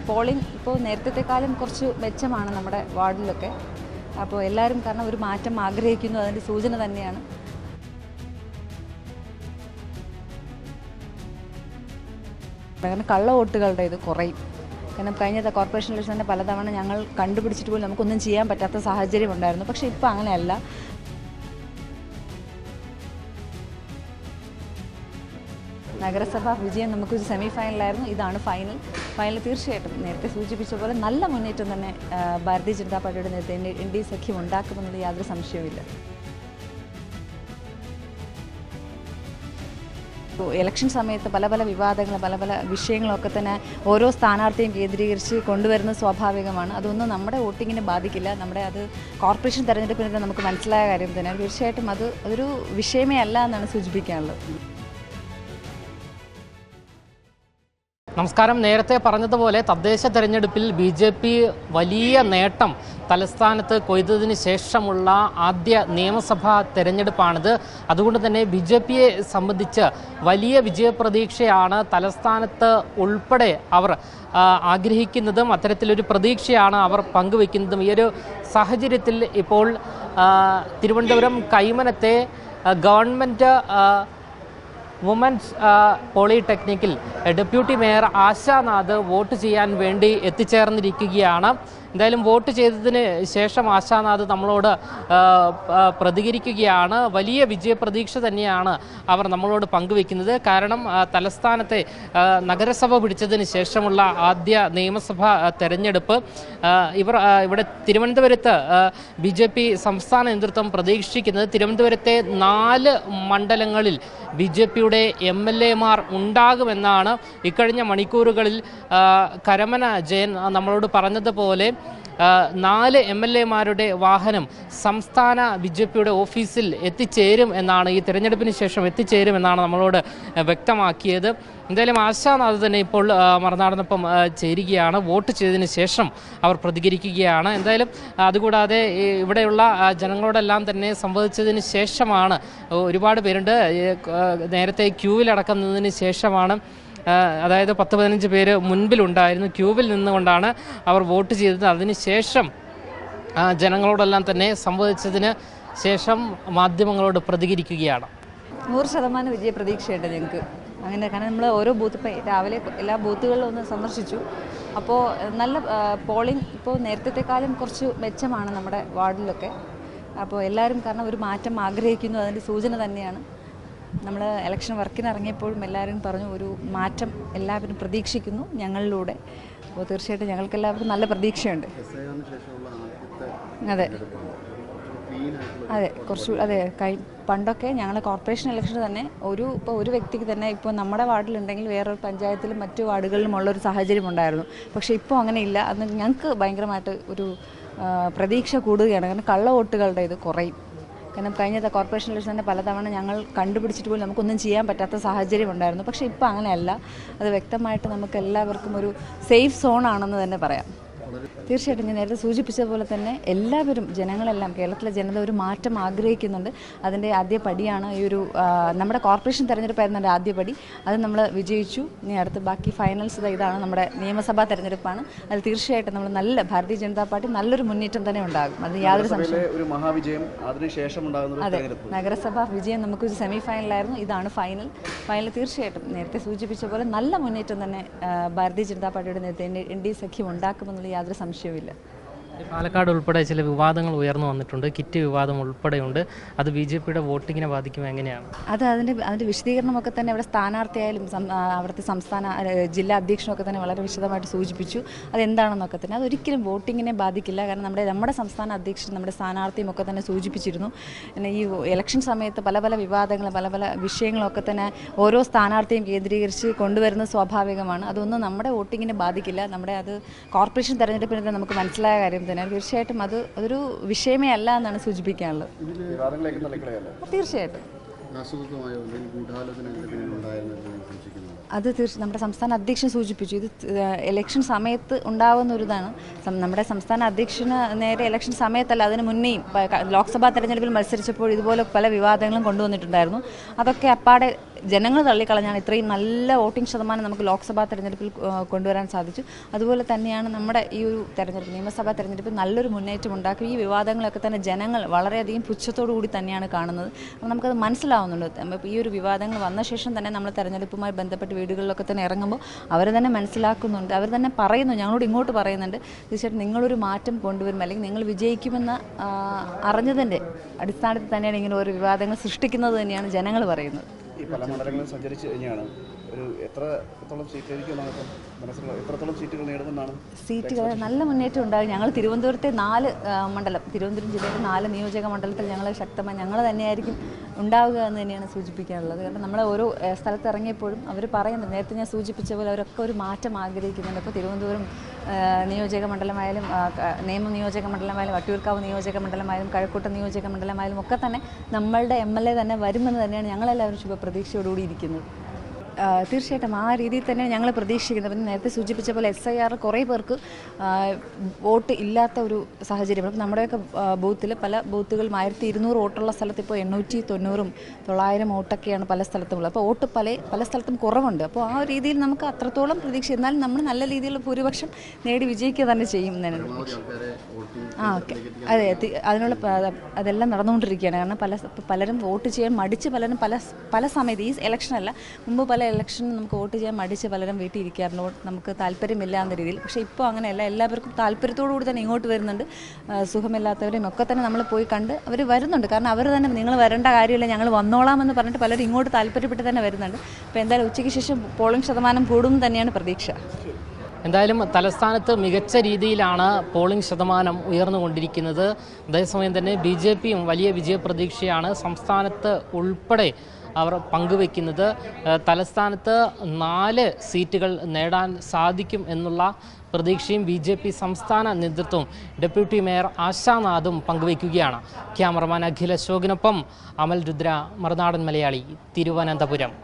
Polling ഇപ്പോൾ നേരത്തെക്കാളും കുറച്ച് മെച്ചമാണ് നമ്മുടെ വാർഡിലൊക്കെ. അപ്പോൾ എല്ലാവരും കാരണം ഒരു മാറ്റം ആഗ്രഹിക്കുന്നു, അതിൻ്റെ സൂചന തന്നെയാണ്. കാരണം കള്ള വോട്ടുകളുടെ ഇത് കുറയും. കാരണം കഴിഞ്ഞ കോർപ്പറേഷൻ ഇലക്ഷൻ തന്നെ പലതവണ ഞങ്ങൾ കണ്ടുപിടിച്ചിട്ട് പോലും നമുക്കൊന്നും ചെയ്യാൻ പറ്റാത്ത സാഹചര്യം ഉണ്ടായിരുന്നു. പക്ഷേ ഇപ്പോൾ അങ്ങനെയല്ല. നഗരസഭ വിജയം നമുക്കൊരു സെമി ഫൈനലായിരുന്നു, ഇതാണ് ഫൈനൽ. തീർച്ചയായിട്ടും നേരത്തെ സൂചിപ്പിച്ച പോലെ നല്ല മുന്നേറ്റം തന്നെ ഭാരതീയ ജനതാ പാർട്ടിയുടെ നേതൃത്വം NDA സഖ്യം ഉണ്ടാക്കുമെന്നുള്ള യാതൊരു സംശയവുമില്ല. ഇലക്ഷൻ സമയത്ത് പല പല വിവാദങ്ങൾ, പല പല വിഷയങ്ങളൊക്കെ തന്നെ ഓരോ സ്ഥാനാർത്ഥിയും കേന്ദ്രീകരിച്ച് കൊണ്ടുവരുന്നത് സ്വാഭാവികമാണ്. അതൊന്നും നമ്മുടെ വോട്ടിങ്ങിനെ ബാധിക്കില്ല. അത് കോർപ്പറേഷൻ തെരഞ്ഞെടുപ്പിന് നമുക്ക് മനസ്സിലായ കാര്യം തന്നെയാണ്. തീർച്ചയായിട്ടും അതൊരു വിഷയമേ അല്ല എന്നാണ് സൂചിപ്പിക്കാനുള്ളത്. നമസ്കാരം. നേരത്തെ പറഞ്ഞതുപോലെ തദ്ദേശ തെരഞ്ഞെടുപ്പിൽ BJP വലിയ നേട്ടം തലസ്ഥാനത്ത് കൊയ്തതിന് ശേഷമുള്ള ആദ്യ നിയമസഭാ തെരഞ്ഞെടുപ്പാണിത്. അതുകൊണ്ട് തന്നെ BJPയെ സംബന്ധിച്ച് വലിയ വിജയപ്രതീക്ഷയാണ് തലസ്ഥാനത്ത് ഉൾപ്പെടെ അവർ ആഗ്രഹിക്കുന്നതും അത്തരത്തിലൊരു പ്രതീക്ഷയാണ് അവർ പങ്കുവയ്ക്കുന്നതും. ഈ ഒരു സാഹചര്യത്തിൽ ഇപ്പോൾ തിരുവനന്തപുരം കൈമനത്തെ ഗവൺമെൻറ് വുമൻസ് പോളിടെക്നിക്കിൽ ഡെപ്യൂട്ടി മേയർ ആശാനാഥ് വോട്ട് ചെയ്യാൻ വേണ്ടി എത്തിച്ചേർന്നിരിക്കുകയാണ്. എന്തായാലും വോട്ട് ചെയ്തതിന് ശേഷം ആശാനാഥ് നമ്മളോട് പ്രതികരിക്കുകയാണ്. വലിയ വിജയപ്രതീക്ഷ തന്നെയാണ് അവർ നമ്മളോട് പങ്കുവെക്കുന്നത്. കാരണം തലസ്ഥാനത്തെ നഗരസഭ പിടിച്ചതിന് ശേഷമുള്ള ആദ്യ നിയമസഭാ തെരഞ്ഞെടുപ്പ് ഇവിടെ തിരുവനന്തപുരത്ത് BJP സംസ്ഥാന നേതൃത്വം പ്രതീക്ഷിക്കുന്നത് തിരുവനന്തപുരത്തെ 4 മണ്ഡലങ്ങളിൽ BJPയുടെ MLAമാർ ഉണ്ടാകുമെന്നാണ്. ഇക്കഴിഞ്ഞ മണിക്കൂറുകളിൽ കരമന ജയൻ നമ്മളോട് പറഞ്ഞതുപോലെ 4 MLAമാരുടെ വാഹനം സംസ്ഥാന BJPയുടെ ഓഫീസിൽ എത്തിച്ചേരും എന്നാണ്, ഈ തെരഞ്ഞെടുപ്പിന് ശേഷം എത്തിച്ചേരും എന്നാണ് നമ്മളോട് വ്യക്തമാക്കിയത്. എന്തായാലും ആശാനാഥ് തന്നെ ഇപ്പോൾ മറുനാടനൊപ്പം ചേരുകയാണ്. വോട്ട് ചെയ്തതിന് ശേഷം അവർ പ്രതികരിക്കുകയാണ്. എന്തായാലും അതുകൂടാതെ ഇവിടെയുള്ള ജനങ്ങളോടെല്ലാം തന്നെ സംവദിച്ചതിന് ശേഷമാണ്, ഒരുപാട് പേരുണ്ട്, നേരത്തെ ക്യൂവിലടക്കം നിന്നതിന് ശേഷമാണ്, അതായത് 10-15 പേര് മുൻപിലുണ്ടായിരുന്നു, ക്യൂവിൽ നിന്നുകൊണ്ടാണ് അവർ വോട്ട് ചെയ്തത്. അതിനുശേഷം ജനങ്ങളോടെല്ലാം തന്നെ സംവദിച്ചതിന് ശേഷം മാധ്യമങ്ങളോട് പ്രതികരിക്കുകയാണ്. 100% വിജയ പ്രതീക്ഷയുണ്ട് ഞങ്ങൾക്ക്. അങ്ങനെ കാരണം നമ്മൾ ഓരോ ബൂത്ത്, ഇപ്പോൾ രാവിലെ എല്ലാ ബൂത്തുകളിലും ഒന്ന് സന്ദർശിച്ചു. അപ്പോൾ നല്ല പോളിംഗ് ഇപ്പോൾ നേരത്തെക്കാളും കുറച്ച് മെച്ചമാണ് നമ്മുടെ വാർഡിലൊക്കെ. അപ്പോൾ എല്ലാവരും കാരണം ഒരു മാറ്റം ആഗ്രഹിക്കുന്നു, അതിൻ്റെ സൂചന തന്നെയാണ്. നമ്മൾ ഇലക്ഷൻ വർക്കിന് ഇറങ്ങിയപ്പോഴും എല്ലാവരും പറഞ്ഞു ഒരു മാറ്റം എല്ലാവരും പ്രതീക്ഷിക്കുന്നു ഞങ്ങളിലൂടെ. അപ്പോൾ തീർച്ചയായിട്ടും ഞങ്ങൾക്കെല്ലാവർക്കും നല്ല പ്രതീക്ഷയുണ്ട്. അതെ പണ്ടൊക്കെ ഞങ്ങൾ കോർപ്പറേഷൻ ഇലക്ഷന് തന്നെ ഒരു വ്യക്തിക്ക് തന്നെ ഇപ്പോൾ നമ്മുടെ വാർഡിലുണ്ടെങ്കിൽ വേറൊരു പഞ്ചായത്തിലും മറ്റു വാർഡുകളിലുമുള്ളൊരു സാഹചര്യം ഉണ്ടായിരുന്നു. പക്ഷേ ഇപ്പോൾ അങ്ങനെയില്ല. അത് ഞങ്ങൾക്ക് ഭയങ്കരമായിട്ട് ഒരു പ്രതീക്ഷ കൂടുകയാണ്. കാരണം കള്ള വോട്ടുകളുടെ ഇത് കുറയും. കാരണം കഴിഞ്ഞ കോർപ്പറേഷൻ ഇലക്ഷൻ തന്നെ പലതവണ ഞങ്ങൾ കണ്ടുപിടിച്ചിട്ട് പോലും നമുക്കൊന്നും ചെയ്യാൻ പറ്റാത്ത സാഹചര്യം ഉണ്ടായിരുന്നു. പക്ഷേ ഇപ്പോൾ അങ്ങനെയല്ല. അത് വ്യക്തമായിട്ട് നമുക്ക് എല്ലാവർക്കും ഒരു സേഫ് സോണാണെന്ന് തന്നെ പറയാം. തീർച്ചയായിട്ടും ഞാൻ നേരത്തെ സൂചിപ്പിച്ചതുപോലെ തന്നെ എല്ലാവരും, ജനങ്ങളെല്ലാം, കേരളത്തിലെ ജനത ഒരു മാറ്റം ആഗ്രഹിക്കുന്നുണ്ട്. അതിൻ്റെ ആദ്യ പടിയാണ് ഈ ഒരു നമ്മുടെ കോർപ്പറേഷൻ തെരഞ്ഞെടുപ്പായിരുന്നു എൻ്റെ ആദ്യ പടി. അത് നമ്മൾ വിജയിച്ചു. ഇനി അടുത്ത് ബാക്കി ഫൈനൽസ് ഇതാണ് നമ്മുടെ നിയമസഭാ തെരഞ്ഞെടുപ്പാണ്. അതിൽ തീർച്ചയായിട്ടും നമ്മൾ ഭാരതീയ ജനതാ പാർട്ടി നല്ലൊരു മുന്നേറ്റം തന്നെ ഉണ്ടാകും. അത് യാതൊരു സംശയവും. അതെ, നഗരസഭ വിജയം നമുക്കൊരു സെമി ഫൈനലായിരുന്നു, ഇതാണ് ഫൈനൽ. തീർച്ചയായിട്ടും നേരത്തെ സൂചിപ്പിച്ച പോലെ നല്ല മുന്നേറ്റം തന്നെ ഭാരതീയ ജനതാ പാർട്ടിയുടെ നേതൃത്വം NDA സഖ്യം ഉണ്ടാക്കുമെന്നുള്ള യാതൊരു സംശയവുമില്ല. പാലക്കാട് ഉൾപ്പെടെ ചില വിവാദങ്ങൾ ഉയർന്നു വന്നിട്ടുണ്ട്. കിറ്റ് വിവാദം ഉൾപ്പെടെയുണ്ട്. അത് BJPയുടെ വോട്ടിങ്ങിനെ ബാധിക്കും, എങ്ങനെയാണ്? അതിൻ്റെ വിശദീകരണമൊക്കെ തന്നെ അവിടെ സ്ഥാനാർത്ഥിയായാലും അവിടുത്തെ സംസ്ഥാന ജില്ലാ അധ്യക്ഷനൊക്കെ തന്നെ വളരെ വിശദമായിട്ട് സൂചിപ്പിച്ചു. അതെന്താണെന്നൊക്കെ തന്നെ. അതൊരിക്കലും വോട്ടിങ്ങിനെ ബാധിക്കില്ല. കാരണം നമ്മുടെ സംസ്ഥാന അധ്യക്ഷൻ, നമ്മുടെ സ്ഥാനാർത്ഥിയും ഒക്കെ തന്നെ സൂചിപ്പിച്ചിരുന്നു. പിന്നെ ഈ ഇലക്ഷൻ സമയത്ത് പല പല വിവാദങ്ങൾ, പല പല വിഷയങ്ങളൊക്കെ തന്നെ ഓരോ സ്ഥാനാർത്ഥിയും കേന്ദ്രീകരിച്ച് കൊണ്ടുവരുന്നത് സ്വാഭാവികമാണ്. അതൊന്നും നമ്മുടെ വോട്ടിങ്ങിനെ ബാധിക്കില്ല. അത് കോർപ്പറേഷൻ തെരഞ്ഞെടുപ്പിന് നമുക്ക് മനസ്സിലായ കാര്യം തന്നെ. തീർച്ചയായിട്ടും അതൊരു വിഷയമേ അല്ല എന്നാണ് സൂചിപ്പിക്കാനുള്ളത്. തീർച്ചയായിട്ടും അത് നമ്മുടെ സംസ്ഥാന അധ്യക്ഷൻ സൂചിപ്പിച്ചു. ഇത് ഇലക്ഷൻ സമയത്ത് ഉണ്ടാകുന്ന ഒരിതാണ്. നമ്മുടെ സംസ്ഥാന അധ്യക്ഷന് നേരെ ഇലക്ഷൻ സമയത്തല്ല, അതിന് മുന്നേയും ലോക്സഭാ തെരഞ്ഞെടുപ്പിൽ മത്സരിച്ചപ്പോൾ ഇതുപോലെ പല വിവാദങ്ങളും കൊണ്ടുവന്നിട്ടുണ്ടായിരുന്നു. അതൊക്കെ അപ്പാടെ ജനങ്ങൾ തള്ളിക്കളഞ്ഞാണ് ഇത്രയും നല്ല വോട്ടിംഗ് ശതമാനം നമുക്ക് ലോക്സഭാ തെരഞ്ഞെടുപ്പിൽ കൊണ്ടുവരാൻ സാധിച്ചു. അതുപോലെ തന്നെയാണ് നമ്മുടെ ഈ ഒരു തെരഞ്ഞെടുപ്പ്, നിയമസഭാ തെരഞ്ഞെടുപ്പിൽ നല്ലൊരു മുന്നേറ്റം ഉണ്ടാക്കി. ഈ വിവാദങ്ങളൊക്കെ തന്നെ ജനങ്ങൾ വളരെയധികം പുച്ഛത്തോടു കൂടി തന്നെയാണ് കാണുന്നത്. അപ്പോൾ നമുക്കത് മനസ്സിലാവുന്നുണ്ട്. ഈ ഒരു വിവാദങ്ങൾ വന്ന ശേഷം തന്നെ നമ്മൾ തെരഞ്ഞെടുപ്പുമായി ബന്ധപ്പെട്ട് വീടുകളിലൊക്കെ തന്നെ ഇറങ്ങുമ്പോൾ അവർ തന്നെ മനസ്സിലാക്കുന്നുണ്ട്, അവർ തന്നെ പറയുന്നു, ഞങ്ങളോട് ഇങ്ങോട്ട് പറയുന്നുണ്ട്, തീർച്ചയായിട്ടും നിങ്ങളൊരു മാറ്റം കൊണ്ടുവരും അല്ലെങ്കിൽ നിങ്ങൾ വിജയിക്കുമെന്ന് അറിഞ്ഞതിൻ്റെ അടിസ്ഥാനത്തിൽ തന്നെയാണ് ഇങ്ങനെ ഒരു വിവാദങ്ങൾ സൃഷ്ടിക്കുന്നത് തന്നെയാണ് ജനങ്ങൾ പറയുന്നത്. ഈ പല മണ്ഡലങ്ങളും സഞ്ചരിച്ച് കഴിഞ്ഞാണ് ഒരു എത്രത്തോളം സീറ്റുകൾ നേടുമെന്നാണ്? സീറ്റുകൾ നല്ല മുന്നേറ്റം ഉണ്ടാകും. ഞങ്ങൾ തിരുവനന്തപുരത്തെ 4 മണ്ഡലം, തിരുവനന്തപുരം ജില്ലയിലെ 4 നിയോജക മണ്ഡലത്തിൽ ഞങ്ങൾ ശക്തമായി ഞങ്ങൾ തന്നെയായിരിക്കും ഉണ്ടാവുക എന്ന് തന്നെയാണ് സൂചിപ്പിക്കാനുള്ളത്. കാരണം നമ്മൾ ഓരോ സ്ഥലത്ത് ഇറങ്ങിയപ്പോഴും അവർ പറയുന്നത്, നേരത്തെ ഞാൻ സൂചിപ്പിച്ച പോലെ അവരൊക്കെ ഒരു മാറ്റം ആഗ്രഹിക്കുന്നുണ്ട്. ഇപ്പോൾ തിരുവനന്തപുരം നിയോജക മണ്ഡലമായാലും നേമം നിയോജക മണ്ഡലമായാലും വട്ടിയൂർക്കാവ് നിയോജക മണ്ഡലമായാലും കഴക്കൂട്ടം നിയോജക മണ്ഡലമായാലും ഒക്കെ തന്നെ നമ്മളുടെ MLA തന്നെ വരുമെന്ന് തന്നെയാണ് ഞങ്ങളെല്ലാവരും ശുഭപ്രതീക്ഷയോടുകൂടി ഇരിക്കുന്നത്. തീർച്ചയായിട്ടും ആ രീതിയിൽ തന്നെ ഞങ്ങൾ പ്രതീക്ഷിക്കുന്നത്. പിന്നെ നേരത്തെ സൂചിപ്പിച്ച പോലെ SIR കുറേ പേർക്ക് വോട്ട് ഇല്ലാത്ത ഒരു സാഹചര്യം. അപ്പം നമ്മുടെയൊക്കെ ബൂത്തിൽ പല ബൂത്തുകളും 1200 വോട്ടുള്ള സ്ഥലത്ത് ഇപ്പോൾ 890 900 വോട്ടൊക്കെയാണ് പല സ്ഥലത്തുമുള്ളത്. അപ്പോൾ വോട്ട് പല സ്ഥലത്തും കുറവുണ്ട്. അപ്പോൾ ആ രീതിയിൽ നമുക്ക് അത്രത്തോളം പ്രതീക്ഷ, എന്നാലും നമ്മൾ നല്ല രീതിയിലുള്ള ഭൂരിപക്ഷം നേടി വിജയിക്കുക തന്നെ ചെയ്യും എന്നാണ്. ഓക്കെ, അതെ, അതിനുള്ള അതെല്ലാം നടന്നുകൊണ്ടിരിക്കുകയാണ്. കാരണം പലരും വോട്ട് ചെയ്യാൻ മടിച്ച് പലരും പല സമയത്ത്, ഈ ഇലക്ഷനല്ല മുമ്പ് പല ഇലക്ഷനും നമുക്ക് വോട്ട് ചെയ്യാൻ മടിച്ച് പലരും വീട്ടിൽ ഇരിക്കാറുണ്ട്, നമുക്ക് താല്പര്യമില്ല എന്ന രീതിയിൽ. പക്ഷേ ഇപ്പോൾ അങ്ങനെയല്ല, എല്ലാവർക്കും താല്പര്യത്തോടു കൂടി തന്നെ ഇങ്ങോട്ട് വരുന്നുണ്ട്. സുഖമില്ലാത്തവരെയും ഒക്കെ തന്നെ നമ്മൾ പോയി കണ്ട് അവർ വരുന്നുണ്ട്. കാരണം അവർ തന്നെ നിങ്ങൾ വരേണ്ട കാര്യമില്ല, ഞങ്ങൾ വന്നോളാമെന്ന് പറഞ്ഞിട്ട് പലരും ഇങ്ങോട്ട് താല്പര്യപ്പെട്ട് തന്നെ വരുന്നുണ്ട്. അപ്പോൾ എന്തായാലും ഉച്ചയ്ക്ക് ശേഷം പോളിംഗ് ശതമാനം കൂടും തന്നെയാണ് പ്രതീക്ഷ. എന്തായാലും തലസ്ഥാനത്ത് മികച്ച രീതിയിലാണ് പോളിംഗ് ശതമാനം ഉയർന്നുകൊണ്ടിരിക്കുന്നത്. അതേസമയം തന്നെ BJPയും വലിയ വിജയപ്രതീക്ഷയാണ് സംസ്ഥാനത്ത് ഉൾപ്പെടെ അവർ പങ്കുവയ്ക്കുന്നത്. തലസ്ഥാനത്ത് 4 സീറ്റുകൾ നേടാൻ സാധിക്കും എന്നുള്ള പ്രതീക്ഷയും BJP സംസ്ഥാന നേതൃത്വം ഡെപ്യൂട്ടി മേയർ ആശാനാഥും പങ്കുവയ്ക്കുകയാണ്. ക്യാമറമാൻ അഖിൽ അശോകിനൊപ്പം അമൽ രുദ്ര, മറുനാടൻ മലയാളി, തിരുവനന്തപുരം.